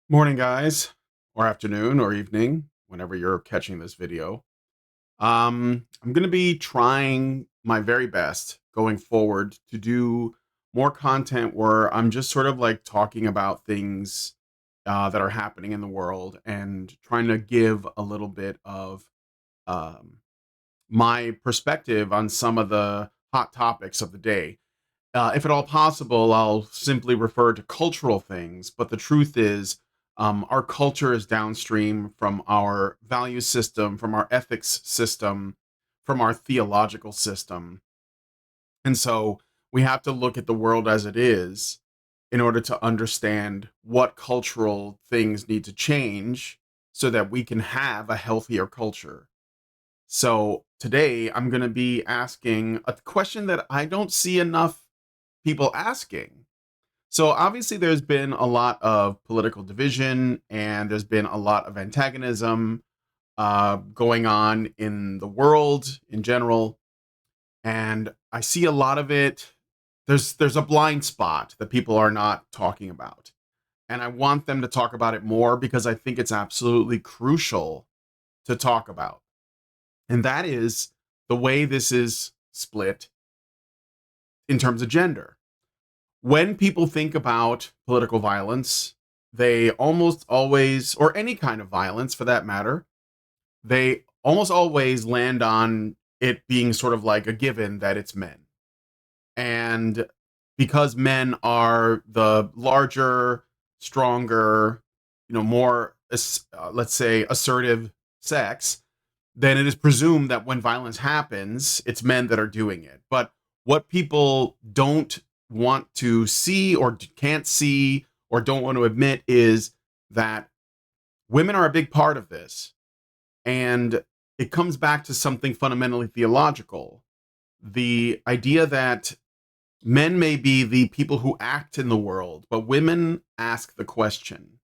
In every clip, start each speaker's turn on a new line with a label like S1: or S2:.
S1: Morning, guys, or afternoon, or evening, whenever you're catching this video. I'm going to be trying my very best going forward to do more content where I'm just sort of like talking about things that are happening in the world and trying to give a little bit of um, my perspective on some of the hot topics of the day. If at all possible, I'll simply refer to cultural things. But the truth is, our culture is downstream from our value system, from our ethics system, from our theological system. And so we have to look at the world as it is in order to understand what cultural things need to change so that we can have a healthier culture. So today I'm going to be asking a question that I don't see enough people asking. So obviously, there's been a lot of political division and there's been a lot of antagonism going on in the world in general, and I see a lot of it. There's a blind spot that people are not talking about, and I want them to talk about it more because I think it's absolutely crucial to talk about, and that is the way this is split in terms of gender. When people think about political violence, they almost always, or any kind of violence for that matter, they almost always land on it being sort of like a given that it's men. And because men are the larger, stronger, more, let's say, assertive sex, then it is presumed that when violence happens, it's men that are doing it. But what people don't want to see or can't see or don't want to admit is that women are a big part of this. And it comes back to something fundamentally theological. The idea that men may be the people who act in the world, but women ask the question.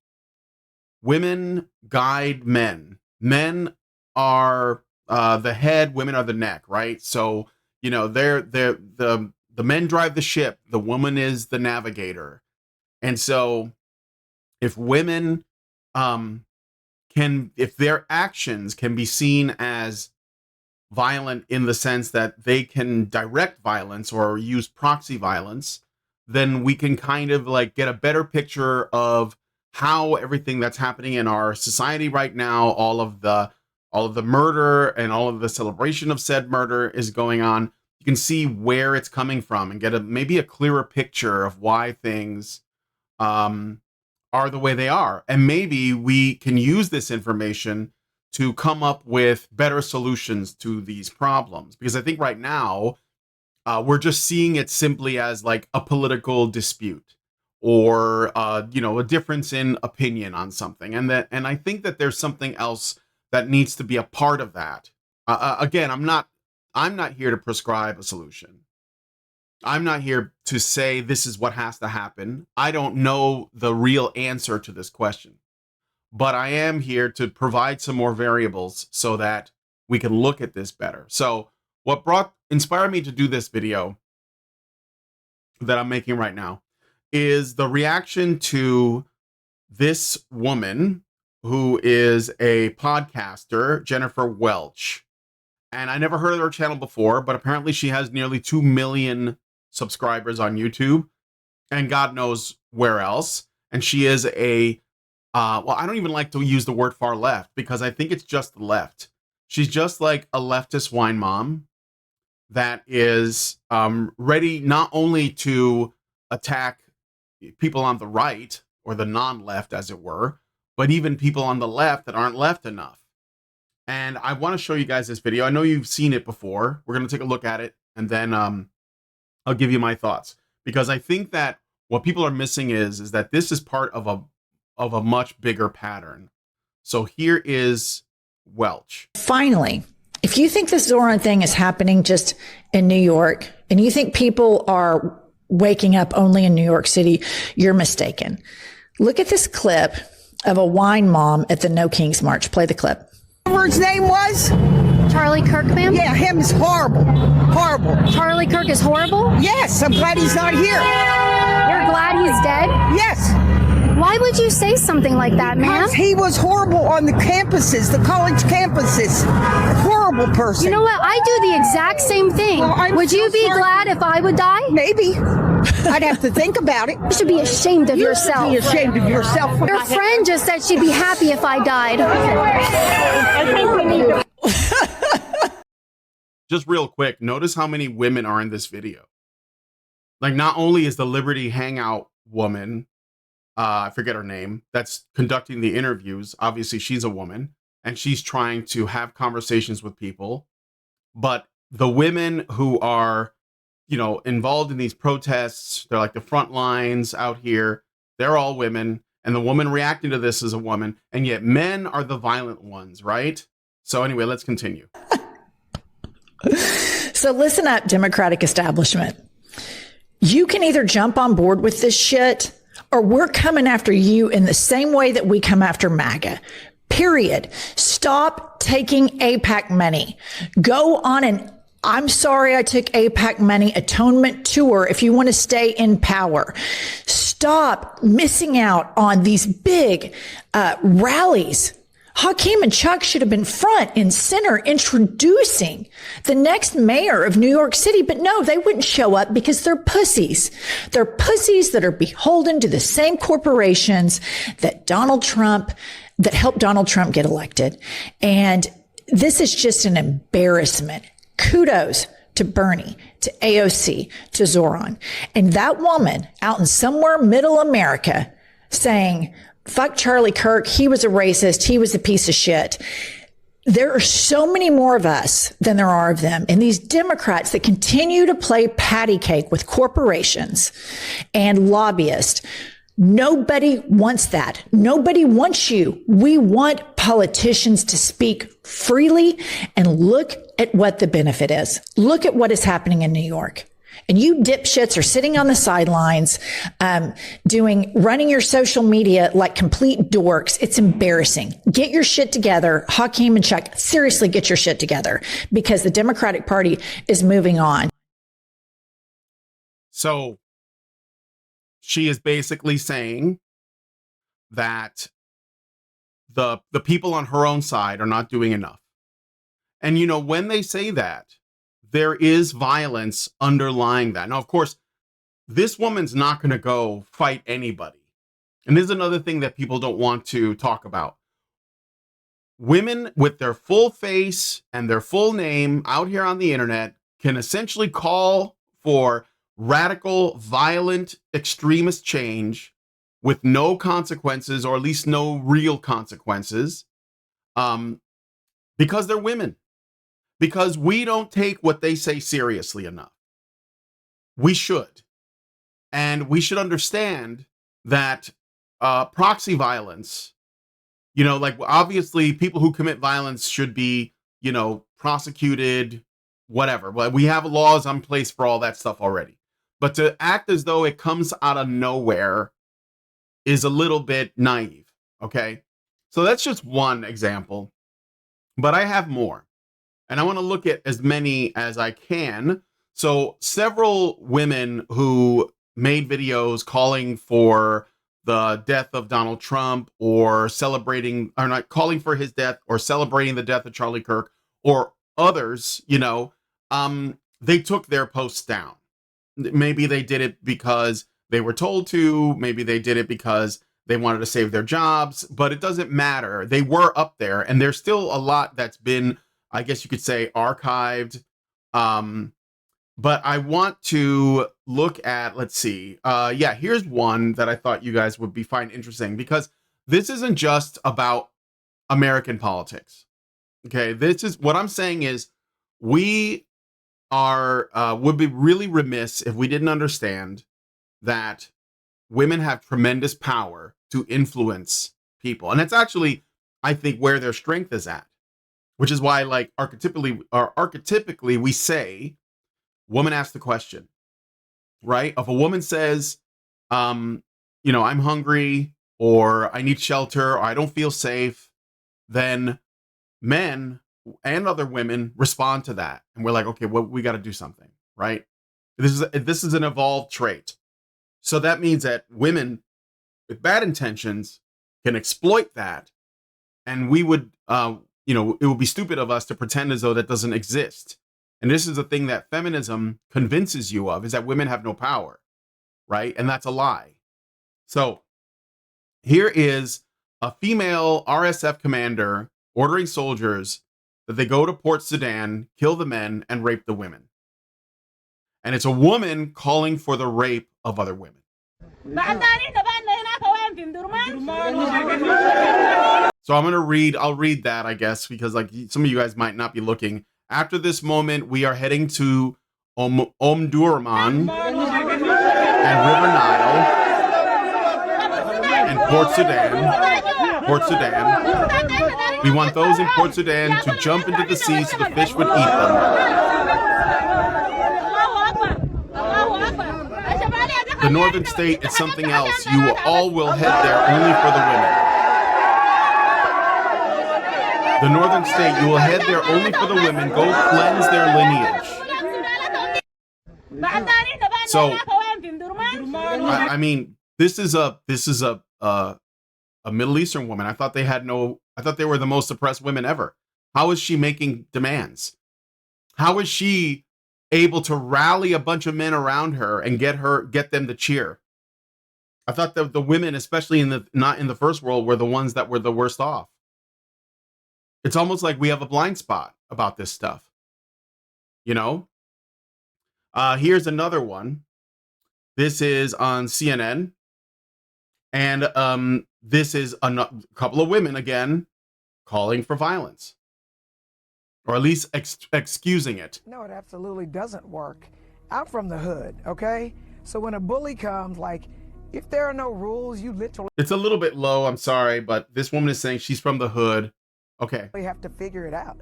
S1: Women guide men. Men are the head, women are the neck, right? So, they're the men drive the ship, the woman is the navigator. And so if women if their actions can be seen as violent in the sense that they can direct violence or use proxy violence, then we can kind of like get a better picture of how everything that's happening in our society right now, all of the murder and all of the celebration of said murder is going on. You can see where it's coming from and get maybe a clearer picture of why things are the way they are. And maybe we can use this information to come up with better solutions to these problems. Because I think right now, we're just seeing it simply as like a political dispute or a difference in opinion on something, and I think that there's something else that needs to be a part of that. Again, I'm not here to prescribe a solution. I'm not here to say this is what has to happen. I don't know the real answer to this question, but I am here to provide some more variables so that we can look at this better. So what inspired me to do this video that I'm making right now is the reaction to this woman who is a podcaster, Jennifer Welch. And I never heard of her channel before, but apparently she has nearly 2 million subscribers on YouTube and God knows where else. And she is I don't even like to use the word far left because I think it's just the left. She's just like a leftist wine mom that is ready not only to attack people on the right or the non-left, as it were, but even people on the left that aren't left enough. And I want to show you guys this video. I know you've seen it before. We're going to take a look at it, and then I'll give you my thoughts. Because I think that what people are missing is that this is part of a much bigger pattern. So here is Welch.
S2: Finally, if you think this Zoran thing is happening just in New York and you think people are waking up only in New York City, you're mistaken. Look at this clip of a wine mom at the No Kings March. Play the clip.
S3: Whatever his name was?
S4: Charlie Kirk, ma'am?
S3: Yeah, him is horrible. Horrible.
S4: Charlie Kirk is horrible?
S3: Yes, I'm glad he's not here.
S4: You're glad he's dead?
S3: Yes.
S4: Why Why would you say something like that, ma'am?
S3: Because he was horrible on the campuses, the college campuses. Horrible person.
S4: You know what? I do the exact same thing.
S3: Well, I'm
S4: Would you
S3: so
S4: be
S3: sorry.
S4: glad if I would die?
S3: Maybe. I'd have to think about it.
S4: You should be ashamed of yourself.
S3: Be ashamed of yourself.
S4: Your friend just said she'd be happy if I died.
S1: Just real quick, notice how many women are in this video. Like, not only is the Liberty Hangout woman, I forget her name, that's conducting the interviews, obviously she's a woman, and she's trying to have conversations with people, but the women who are, you know, involved in these protests, they're like the front lines out here, they're all women, and the woman reacting to this is a woman, and yet men are the violent ones, right? So anyway, let's continue.
S2: So listen up, Democratic establishment. You can either jump on board with this shit, or we're coming after you in the same way that we come after MAGA. Period. Stop taking AIPAC money. Go on an I'm sorry I took AIPAC money atonement tour if you want to stay in power. Stop missing out on these big rallies. Hakeem and Chuck should have been front and center introducing the next mayor of New York City, but no, they wouldn't show up because they're pussies. They're pussies that are beholden to the same corporations that that helped Donald Trump get elected. And this is just an embarrassment. Kudos to Bernie, to AOC, to Zoran. And that woman out in somewhere middle America saying, fuck Charlie Kirk. He was a racist. He was a piece of shit. There are so many more of us than there are of them. And these Democrats that continue to play patty cake with corporations and lobbyists, nobody wants that. Nobody wants you. We want politicians to speak freely and look at what the benefit is. Look at what is happening in New York. And you dipshits are sitting on the sidelines, running your social media like complete dorks. It's embarrassing. Get your shit together. Hakeem and Chuck, seriously, get your shit together because the Democratic Party is moving on.
S1: So she is basically saying that the people on her own side are not doing enough. And, you know, when they say that, there is violence underlying that. Now, of course, this woman's not going to go fight anybody. And this is another thing that people don't want to talk about. Women with their full face and their full name out here on the internet can essentially call for radical, violent, extremist change with no consequences, or at least no real consequences, because they're women. Because we don't take what they say seriously enough. We should. And we should understand that proxy violence, you know, like obviously people who commit violence should be, you know, prosecuted, whatever. But we have laws in place for all that stuff already. But to act as though it comes out of nowhere is a little bit naive, okay? So that's just one example. But I have more. And I want to look at as many as I can. So several women who made videos calling for the death of Donald Trump, or celebrating, or not calling for his death, or celebrating the death of Charlie Kirk, or others, you know, they took their posts down. Maybe they did it because they were told to. Maybe they did it because they wanted to save their jobs. But it doesn't matter. They were up there, and there's still a lot that's been, I guess you could say, archived. But I want to look at, let's see. Yeah, here's one that I thought you guys would find interesting, because this isn't just about American politics. Okay, this is what I'm saying is we would be really remiss if we didn't understand that women have tremendous power to influence people. And it's actually, I think, where their strength is at. Which is why, like, archetypically, we say, woman asks the question, right? If a woman says, you know, I'm hungry, or I need shelter, or I don't feel safe, then men and other women respond to that. And we're like, okay, well, we got to do something, right? This is an evolved trait. So that means that women, with bad intentions can exploit that, and we would, it would be stupid of us to pretend as though that doesn't exist. And this is the thing that feminism convinces you of, is that women have no power, right? And that's a lie. So here is a female RSF commander ordering soldiers that they go to Port Sudan, kill the men, and rape the women. And it's a woman calling for the rape of other women. So I'll read that, I guess, because like some of you guys might not be looking. After this moment, we are heading to Omdurman and River Nile and Port Sudan. Port Sudan. We want those in Port Sudan to jump into the sea so the fish would eat them. The northern state is something else. You all will head there only for the women. The northern state, you will head there only for the women. Go cleanse their lineage. So, I mean, this is a Middle Eastern woman. I thought they were the most oppressed women ever. How is she making demands? How is she able to rally a bunch of men around her and get them to cheer? I thought that the women, especially not in the first world, were the ones that were the worst off. It's almost like we have a blind spot about this stuff. Here's another one. This is on CNN. And this is a couple of women, again, calling for violence. Or at least excusing it.
S5: No, it absolutely doesn't work. I'm from the hood, okay? So when a bully comes, like, if there are no rules, you literally...
S1: It's a little bit low, I'm sorry, but this woman is saying she's from the hood. Okay.
S5: We have to figure it out.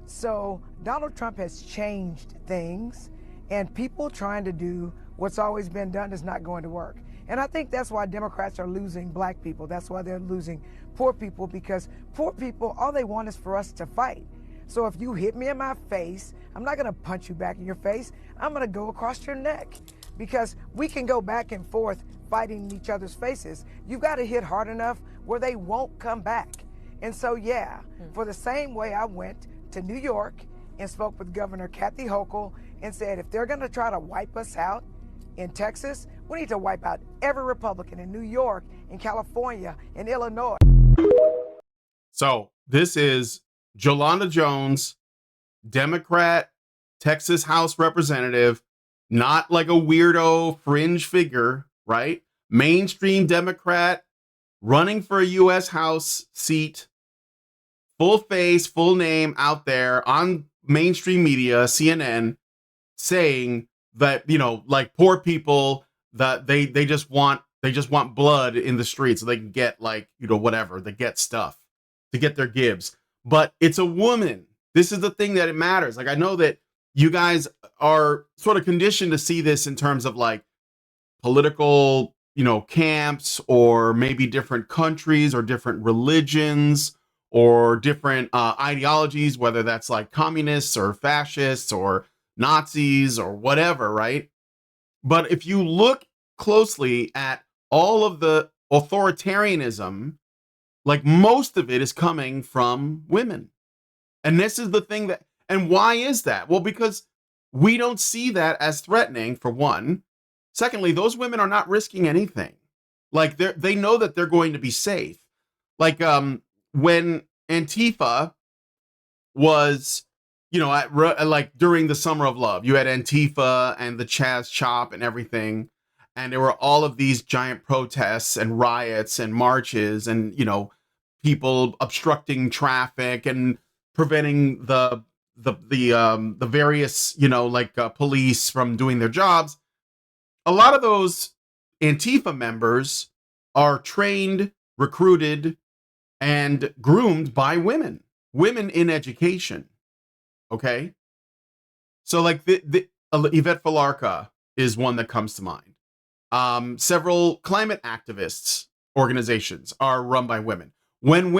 S5: So Donald Trump has changed things, and people trying to do what's always been done is not going to work. And I think that's why Democrats are losing black people. That's why they're losing poor people, because poor people, all they want is for us to fight. So if you hit me in my face, I'm not going to punch you back in your face. I'm going to go across your neck, because we can go back and forth fighting in each other's faces. You've got to hit hard enough where they won't come back. And so, yeah, for the same way I went to New York and spoke with Governor Kathy Hochul and said, if they're going to try to wipe us out in Texas, we need to wipe out every Republican in New York, in California, in Illinois.
S1: So this is Jolanda Jones, Democrat, Texas House Representative, not like a weirdo fringe figure, right? Mainstream Democrat, running for a U.S. House seat, full face, full name out there on mainstream media, CNN, saying that, like poor people, that they just want blood in the streets so they can get whatever, they get stuff to get their gibs. But it's a woman. This is the thing that it matters. Like, I know that you guys are sort of conditioned to see this in terms of like political, camps, or maybe different countries or different religions or different ideologies, whether that's like communists or fascists or Nazis or whatever, right? But if you look closely at all of the authoritarianism, like most of it is coming from women. And this is the thing and why is that? Well, because we don't see that as threatening, for one. Secondly, those women are not risking anything. Like they know that they're going to be safe. Like when Antifa was, like during the Summer of Love, you had Antifa and the Chaz Chop and everything. And there were all of these giant protests and riots and marches and, people obstructing traffic and preventing the various, police from doing their jobs. A lot of those Antifa members are trained, recruited, and groomed by women in education. Okay. So like the Yvette Falarca is one that comes to mind. Several climate activists organizations are run by women. When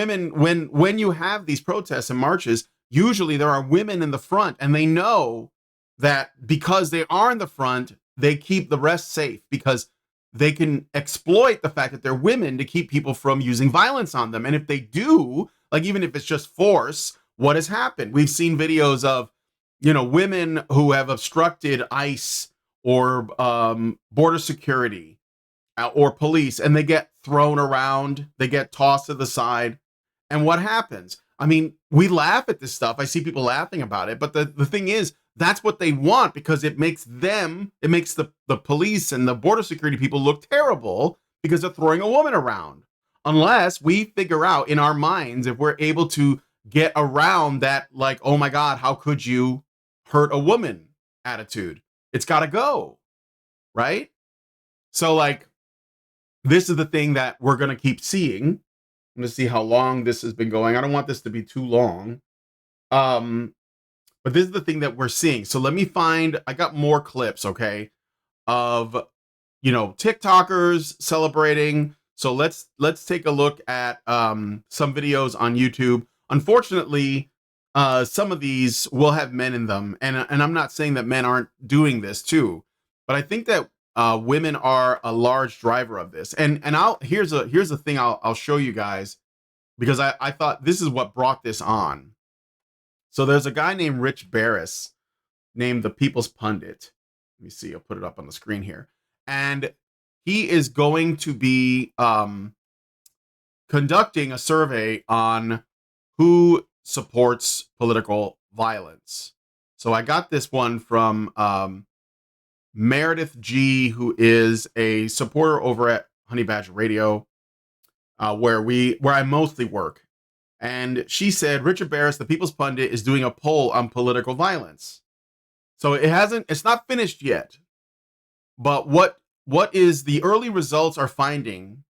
S1: you have these protests and marches, usually there are women in the front, and they know that because they are in the front, they keep the rest safe, because they can exploit the fact that they're women to keep people from using violence on them. And if they do, like even if it's just force, what has happened? We've seen videos of, women who have obstructed ICE or border security or police, and they get thrown around, they get tossed to the side. And what happens? I mean, we laugh at this stuff. I see people laughing about it. But the thing is, that's what they want, because it makes the police and the border security people look terrible because they're throwing a woman around. Unless we figure out in our minds, if we're able to get around that, like, oh my God, how could you hurt a woman attitude? It's got to go. Right? So, like, this is the thing that we're going to keep seeing. I'm going to see how long this has been going. I don't want this to be too long. But this is the thing that we're seeing. So let me find, I got more clips, okay, of, TikTokers celebrating. So let's take a look at some videos on YouTube. Unfortunately, some of these will have men in them. And I'm not saying that men aren't doing this too, but I think that women are a large driver of this. And here's the thing I'll show you guys, because I thought this is what brought this on. So there's a guy named Rich Barris, named the People's Pundit. Let me see. I'll put it up on the screen here. And he is going to be conducting a survey on who supports political violence. So I got this one from Meredith G, who is a supporter over at Honey Badger Radio, where I mostly work. And she said, Richard Barris, the People's Pundit, is doing a poll on political violence. So it's not finished yet. But what is the early results are finding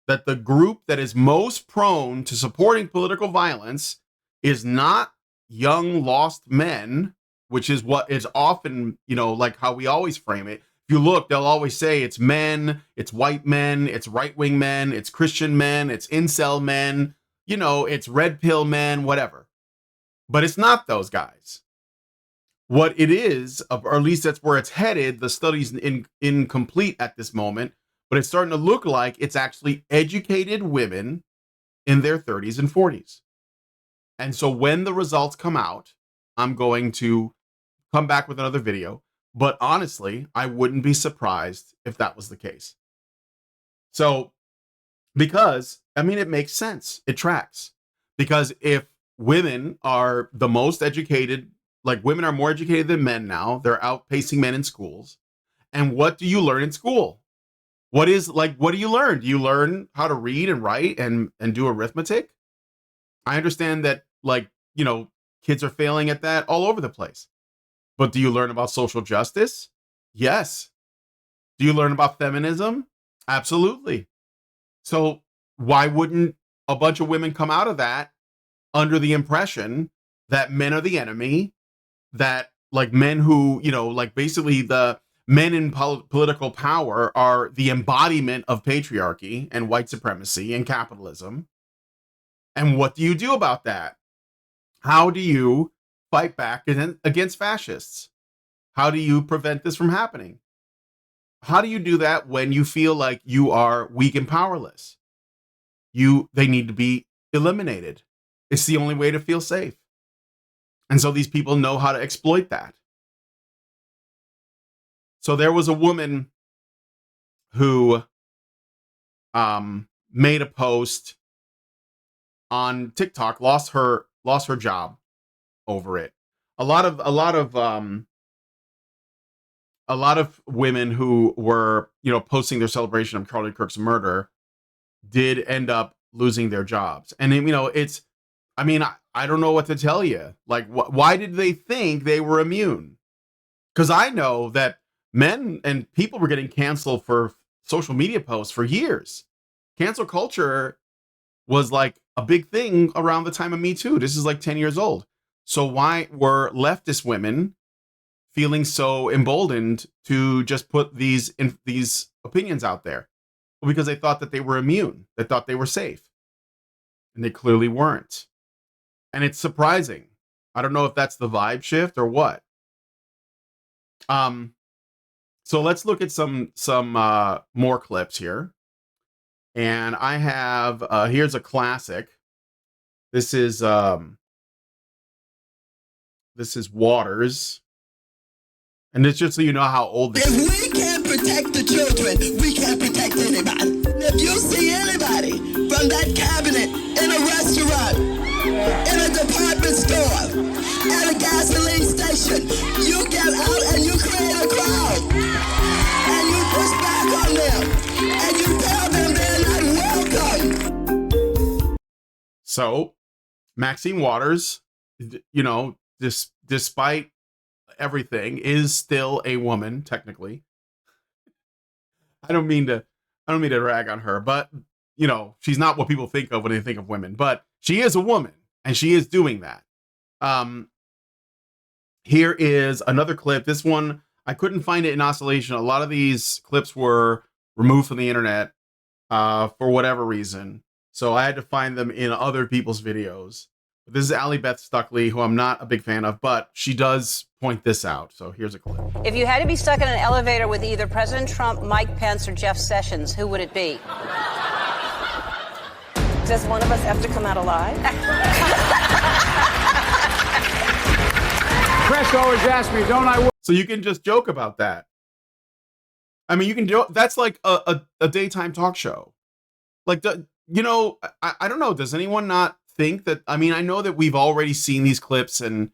S1: that the group that is most prone to supporting political violence is not young lost men, which is what is often, like how we always frame it. If you look, they'll always say it's men, it's white men, it's right-wing men, it's Christian men, it's incel men, it's red pill men, whatever. But it's not those guys. What it is, or at least that's where it's headed, the study's incomplete at this moment, but it's starting to look like it's actually educated women in their 30s and 40s. And so when the results come out, I'm going to come back with another video. But honestly, I wouldn't be surprised if that was the case. So, because, it makes sense. It tracks. Because if women are the most educated, like women are more educated than men now, they're outpacing men in schools. And what do you learn in school? What do you learn? Do you learn how to read and write and do arithmetic? I understand that, kids are failing at that all over the place. But do you learn about social justice? Yes. Do you learn about feminism? Absolutely. So why wouldn't a bunch of women come out of that under the impression that men are the enemy, that men who, basically the men in political power are the embodiment of patriarchy and white supremacy and capitalism? And what do you do about that? How do you fight back against fascists? How do you prevent this from happening? How do you do that when you feel like you are weak and powerless? They need to be eliminated. It's the only way to feel safe. And so these people know how to exploit that. So there was a woman who made a post on TikTok, lost her job over it. A lot of women who were, posting their celebration of Charlie Kirk's murder did end up losing their jobs. And, I don't know what to tell you. Like, why did they think they were immune? Because I know that men and people were getting canceled for social media posts for years. Cancel culture was like a big thing around the time of Me Too. This is like 10 years old. So why were leftist women feeling so emboldened to just put these opinions out there? Well, because they thought that they were immune. They thought they were safe. And they clearly weren't. And it's surprising. I don't know if that's the vibe shift or what. So let's look at some more clips here. And I have here's a classic. This is Waters. And it's just so you know how old this
S6: If
S1: is.
S6: we can't protect the children, we can't protect anybody. If you see anybody from that cabinet in a restaurant, in a department store, at a gasoline station, you get out and you create a crowd. And you push back on them. And you tell them they're not welcome.
S1: So Maxine Waters, despite everything, is still a woman technically. I don't mean to rag on her, but she's not what people think of when they think of women, but she is a woman and she is doing that. Here is another clip. This one, I couldn't find it in oscillation. A lot of these clips were removed from the internet for whatever reason. So I had to find them in other people's videos. This is Allie Beth Stuckley, who I'm not a big fan of, but she does point this out. So here's a clip.
S7: If you had to be stuck in an elevator with either President Trump, Mike Pence, or Jeff Sessions, who would it be?
S8: Does one of us have to come out alive?
S9: Press always asks me, don't I?
S1: So you can just joke about that. I mean, you can joke. That's like a daytime talk show. Like, I don't know. Does anyone not think that? I mean, I know that we've already seen these clips and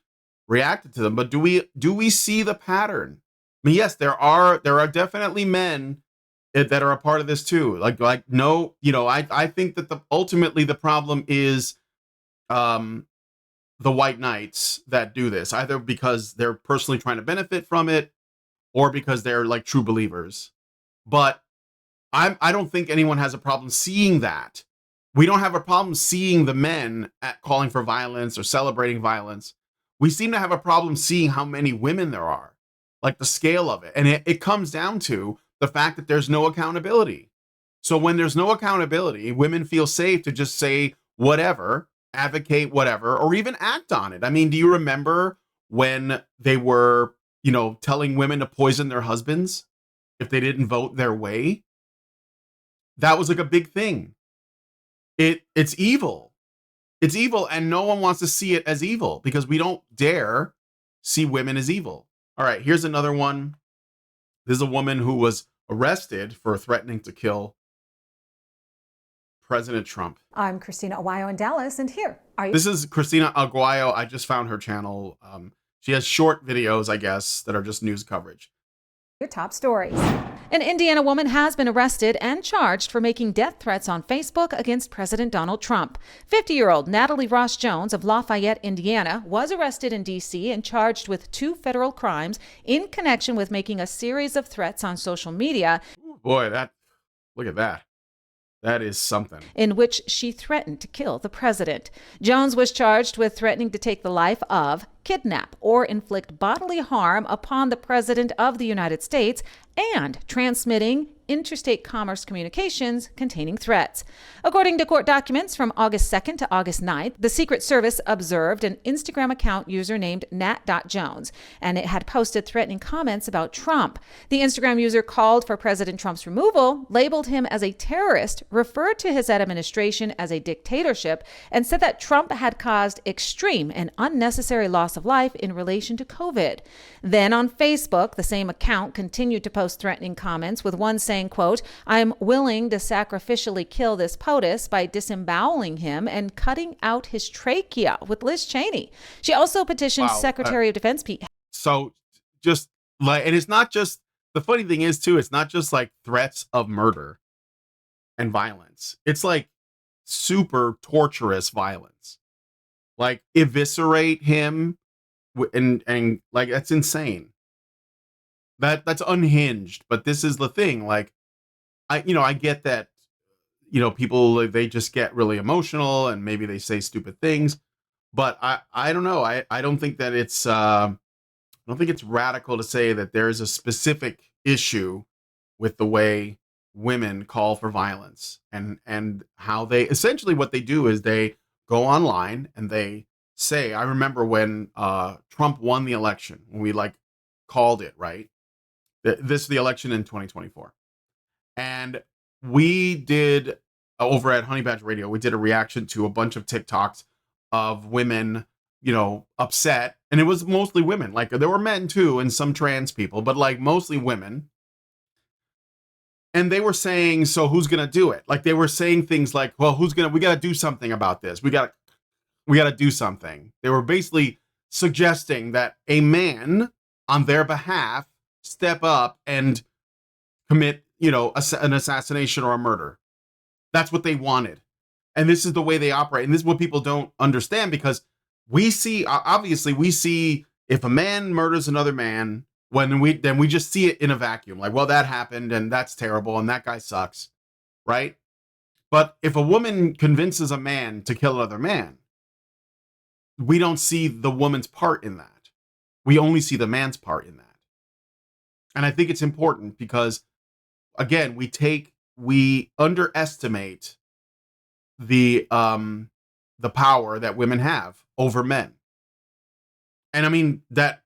S1: reacted to them, but do we see the pattern? I mean, yes, there are definitely men that are a part of this too. No, I think that ultimately the problem is the white knights that do this, either because they're personally trying to benefit from it or because they're like true believers. But I don't think anyone has a problem seeing that. We don't have a problem seeing the men calling for violence or celebrating violence. We seem to have a problem seeing how many women there are, like the scale of it. And it comes down to the fact that there's no accountability. So when there's no accountability, women feel safe to just say whatever, advocate whatever, or even act on it. I mean, do you remember when they were, telling women to poison their husbands if they didn't vote their way? That was like a big thing. It's evil. It's evil, and no one wants to see it as evil because we don't dare see women as evil. All right, here's another one. This is a woman who was arrested for threatening to kill President Trump.
S10: I'm Christina Aguayo in Dallas, and here are you.
S1: This is Christina Aguayo. I just found her channel. She has short videos, I guess, that are just news coverage.
S10: Your top stories. An Indiana woman has been arrested and charged for making death threats on Facebook against President Donald Trump. 50-year-old Natalie Ross Jones of Lafayette, Indiana, was arrested in D.C. and charged with 2 federal crimes in connection with making a series of threats on social media.
S1: Boy, look at that. That is something.
S10: In which she threatened to kill the president. Jones was charged with threatening to take the life of, kidnap, or inflict bodily harm upon the President of the United States and transmitting interstate commerce communications containing threats. According to court documents from August 2nd to August 9th, the Secret Service observed an Instagram account user named nat.jones, and it had posted threatening comments about Trump. The Instagram user called for President Trump's removal, labeled him as a terrorist, referred to his administration as a dictatorship, and said that Trump had caused extreme and unnecessary loss of life in relation to COVID. Then on Facebook, the same account continued to post threatening comments, with one saying, quote, "I'm willing to sacrificially kill this POTUS by disemboweling him and cutting out his trachea with Liz Cheney." She also petitioned Secretary of Defense Pete.
S1: So just like, and it's not just, the funny thing is too, it's not just like threats of murder and violence. It's like super torturous violence, like eviscerate him and like, that's insane. That's unhinged. But this is the thing. Like, I get that, people, they just get really emotional and maybe they say stupid things, but I don't know. I don't think that it's, I don't think it's radical to say that there is a specific issue with the way women call for violence and how they, essentially what they do is they go online and they say, I remember when Trump won the election, when we like called it, right? This is the election in 2024. And we did over at Honey Badger Radio, we did a reaction to a bunch of TikToks of women, upset. And it was mostly women. Like there were men too, and some trans people, but like mostly women. And they were saying, so who's going to do it? Like they were saying things like, well, we got to do something about this. We got to do something. They were basically suggesting that a man on their behalf step up and commit, an assassination or a murder. That's what they wanted. And this is the way they operate. And this is what people don't understand, because we see if a man murders another man, then we just see it in a vacuum. Like, well, that happened and that's terrible and that guy sucks, right? But if a woman convinces a man to kill another man, we don't see the woman's part in that. We only see the man's part in that. And I think it's important because, again, we underestimate the power that women have over men. And I mean that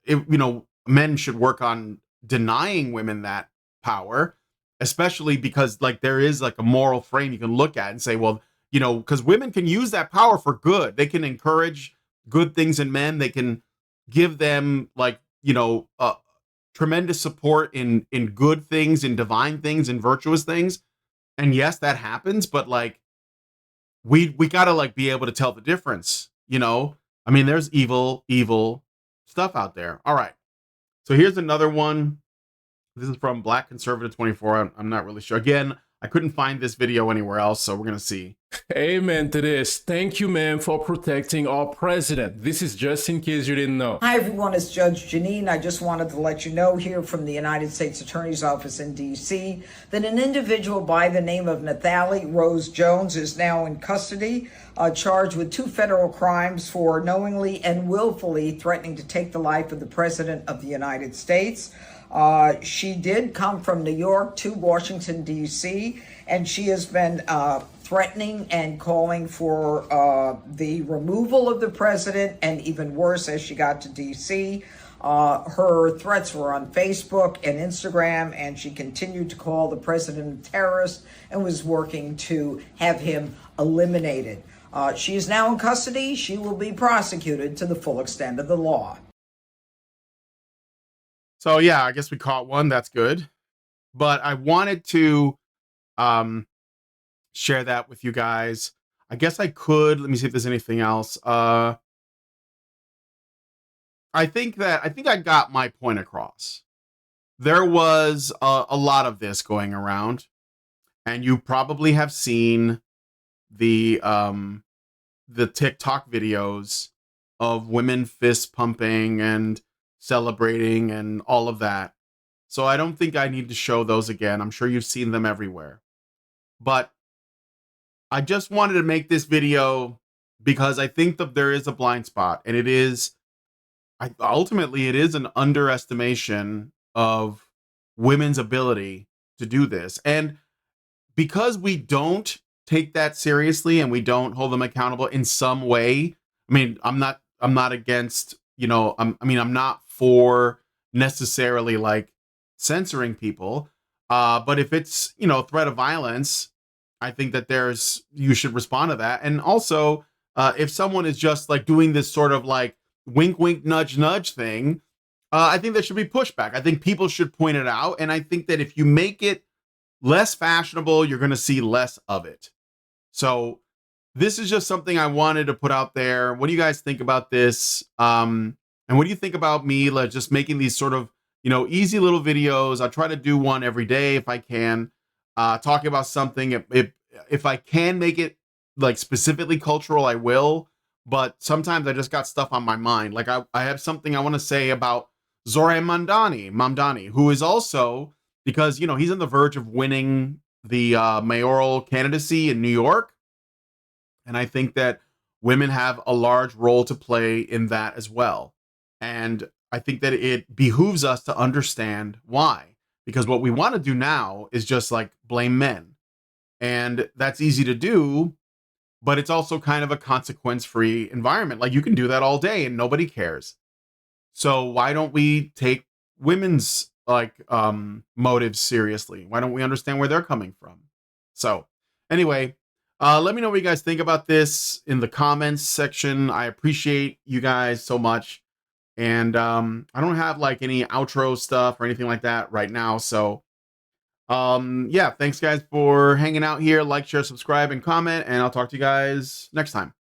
S1: men should work on denying women that power, especially because like there is like a moral frame you can look at and say, well, because women can use that power for good. They can encourage good things in men. They can give them tremendous support in good things, in divine things, in virtuous things. And yes, that happens, but like we gotta like be able to tell the difference. I mean, there's evil stuff out there. All right. So here's another one. This is from Black Conservative 24. I'm not really sure. Again, I couldn't find this video anywhere else, so we're going to see.
S11: Amen to this. Thank you, ma'am, for protecting our president. This is just in case you didn't know.
S3: Hi, everyone. It's Judge Janine. I just wanted to let you know here from the United States Attorney's Office in D.C. that an individual by the name of Nathalie Rose Jones is now in custody, charged with 2 federal crimes for knowingly and willfully threatening to take the life of the President of the United States. She did come from New York to Washington, D.C., and she has been threatening and calling for the removal of the president, and even worse, as she got to D.C., her threats were on Facebook and Instagram, and she continued to call the president a terrorist and was working to have him eliminated. She is now in custody. She will be prosecuted to the full extent of the law.
S1: So yeah, I guess we caught one. That's good. But I wanted to share that with you guys. I guess I could. Let me see if there's anything else. I think I got my point across. There was a lot of this going around, and you probably have seen the TikTok videos of women fist pumping and celebrating and all of that. So I don't think I need to show those again. I'm sure you've seen them everywhere. But I just wanted to make this video because I think that there is a blind spot, and ultimately it is an underestimation of women's ability to do this. And because we don't take that seriously and we don't hold them accountable in some way, I mean, I'm not against, I'm not for necessarily like censoring people. But if it's, threat of violence, I think that you should respond to that. And also, if someone is just like doing this sort of like wink, wink, nudge, nudge thing, I think there should be pushback. I think people should point it out. And I think that if you make it less fashionable, you're going to see less of it. So this is just something I wanted to put out there. What do you guys think about this? And what do you think about me like just making these sort of, easy little videos? I try to do one every day if I can, talking about something. If I can make it like specifically cultural, I will. But sometimes I just got stuff on my mind. Like I have something I want to say about Zohran Mamdani, who is also, because, he's on the verge of winning the mayoral candidacy in New York. And I think that women have a large role to play in that as well. And I think that it behooves us to understand why. Because what we want to do now is just like blame men. And that's easy to do, but it's also kind of a consequence-free environment. Like you can do that all day and nobody cares. So why don't we take women's like motives seriously? Why don't we understand where they're coming from? So anyway, let me know what you guys think about this in the comments section. I appreciate you guys so much. And I don't have like any outro stuff or anything like that right now. So yeah, thanks guys for hanging out here. Like, share, subscribe, and comment, and I'll talk to you guys next time.